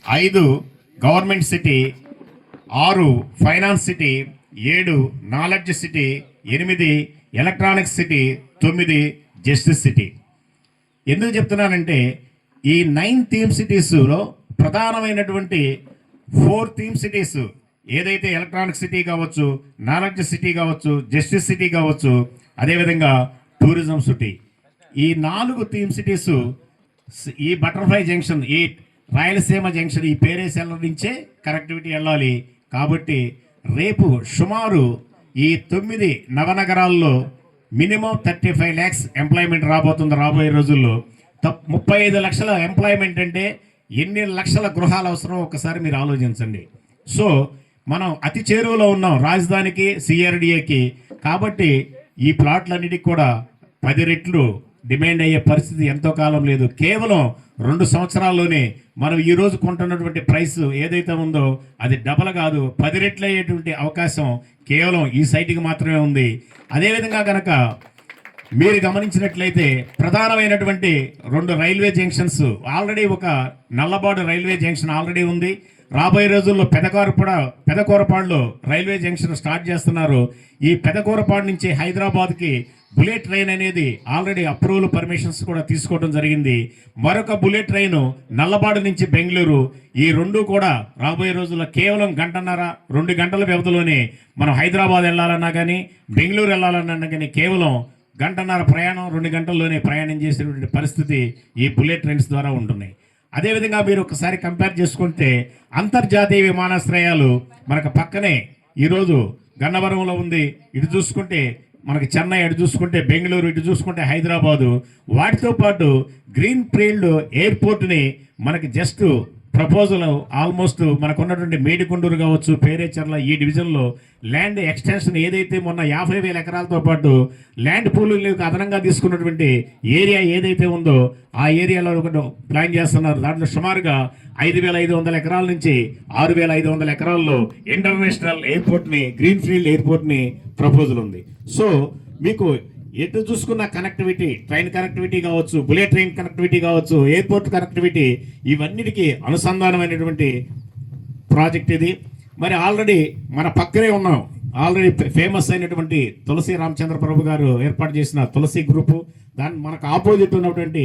5 government city, 6 finance city, 7 knowledge city, 8 electronics city, 9 justice city. ఎందుకు చెప్తున్నానంటే ఈ 9 theme సిటీస్లో ప్రధానమైనటువంటి 4 థీమ్ సిటీస్ ఏదైతే ఎలక్ట్రానిక్ సిటీ కావచ్చు, నాలెడ్జ్ సిటీ కావచ్చు, జస్టిస్ సిటీ కావచ్చు, అదేవిధంగా టూరిజం సిటీ, ఈ 4 థీమ్ సిటీస్ ఈ బటర్ఫ్లై జంక్షన్, ఈ రాయలసీమ జంక్షన్, ఈ పేరేసెల్ల నుంచే కనెక్టివిటీ వెళ్ళాలి. కాబట్టి రేపు సుమారు ఈ 9 నవనగరాల్లో మినిమం 35 lakhs ఎంప్లాయ్మెంట్ రాబోతుంది రాబోయే రోజుల్లో. 35 లక్షల ఎంప్లాయ్మెంట్ అంటే ఎన్ని లక్షల గృహాలు అవసరం ఒకసారి మీరు ఆలోచించండి. సో మనం అతి చేరువలో ఉన్నాం రాజధానికి, సిఆర్డిఏకి. కాబట్టి ఈ ప్లాట్లన్నిటికి కూడా 10 రెట్లు డిమాండ్ అయ్యే పరిస్థితి ఎంతో కాలం లేదు. కేవలం 2 సంవత్సరాల్లోనే మనం ఈరోజు కొంటున్నటువంటి ప్రైస్ ఏదైతే ఉందో అది డబల్ కాదు, 10 రెట్లు అయ్యేటువంటి అవకాశం కేవలం ఈ సైట్కి మాత్రమే ఉంది. అదేవిధంగా కనుక మీరు గమనించినట్లయితే ప్రధానమైనటువంటి 2 రైల్వే జంక్షన్స్ ఆల్రెడీ, ఒక నల్లబాడు రైల్వే జంక్షన్ ఆల్రెడీ ఉంది. రాబోయే రోజుల్లో పెదకూరపాడులో రైల్వే జంక్షన్ స్టార్ట్ చేస్తున్నారు. ఈ పెదకూరపాడు నుంచి హైదరాబాద్కి బుల్లెట్ ట్రైన్ అనేది ఆల్రెడీ అప్రూవల్ పర్మిషన్స్ కూడా తీసుకోవడం జరిగింది. మరొక బుల్లెట్ ట్రైన్ నల్లబాడు నుంచి బెంగళూరు. ఈ 2 కూడా రాబోయే రోజుల్లో కేవలం 1.5-2 గంటల వ్యవధిలోనే మనం హైదరాబాద్ వెళ్ళాలన్నా కానీ, బెంగళూరు వెళ్ళాలన్నా కానీ కేవలం 1.5 ప్రయాణం, 2 గంటల్లోనే ప్రయాణం చేసేటువంటి పరిస్థితి ఈ బుల్లెట్ ట్రైన్స్ ద్వారా ఉంటున్నాయి. అదేవిధంగా మీరు ఒకసారి కంపేర్ చేసుకుంటే అంతర్జాతీయ విమానాశ్రయాలు మనకు పక్కనే ఈరోజు గన్నవరంలో ఉంది. ఇటు చూసుకుంటే మనకి చెన్నై, అటు చూసుకుంటే బెంగళూరు, ఇటు చూసుకుంటే హైదరాబాదు. వాటితో పాటు గ్రీన్ ఫీల్డ్ ఎయిర్పోర్ట్ని మనకి జస్ట్ ప్రపోజల్ ఆల్మోస్ట్ మనకున్నటువంటి మేడికొండూరు కావచ్చు, పేరేచర్ల, ఈ డివిజన్లో ల్యాండ్ ఎక్స్టెన్షన్ ఏదైతే మొన్న 50,000 ఎకరాలతో పాటు ల్యాండ్ పూలింగ్లకు అదనంగా తీసుకున్నటువంటి ఏరియా ఏదైతే ఉందో ఆ ఏరియాలో ఒకటి ప్లాన్ చేస్తున్నారు. దాంట్లో సుమారుగా 5,500 ఎకరాల నుంచి 6,500 ఎకరాల్లో ఇంటర్నేషనల్ ఎయిర్పోర్ట్ని, గ్రీన్ ఫీల్డ్ ఎయిర్పోర్ట్ని ప్రపోజల్ ఉంది. సో మీకు ఎటు చూసుకున్న కనెక్టివిటీ, ట్రైన్ కనెక్టివిటీ కావచ్చు, బుల్లెట్ ట్రైన్ కనెక్టివిటీ కావచ్చు, ఎయిర్పోర్ట్ కనెక్టివిటీ, ఇవన్నిటికీ అనుసంధానమైనటువంటి ప్రాజెక్ట్ ఇది. మరి ఆల్రెడీ మన పక్కనే ఉన్నాం, ఆల్రెడీ ఫేమస్ అయినటువంటి తులసి రామచంద్ర ప్రభు గారు ఏర్పాటు చేసిన తులసి గ్రూపు, దాని మనకు ఆపోజిట్ ఉన్నటువంటి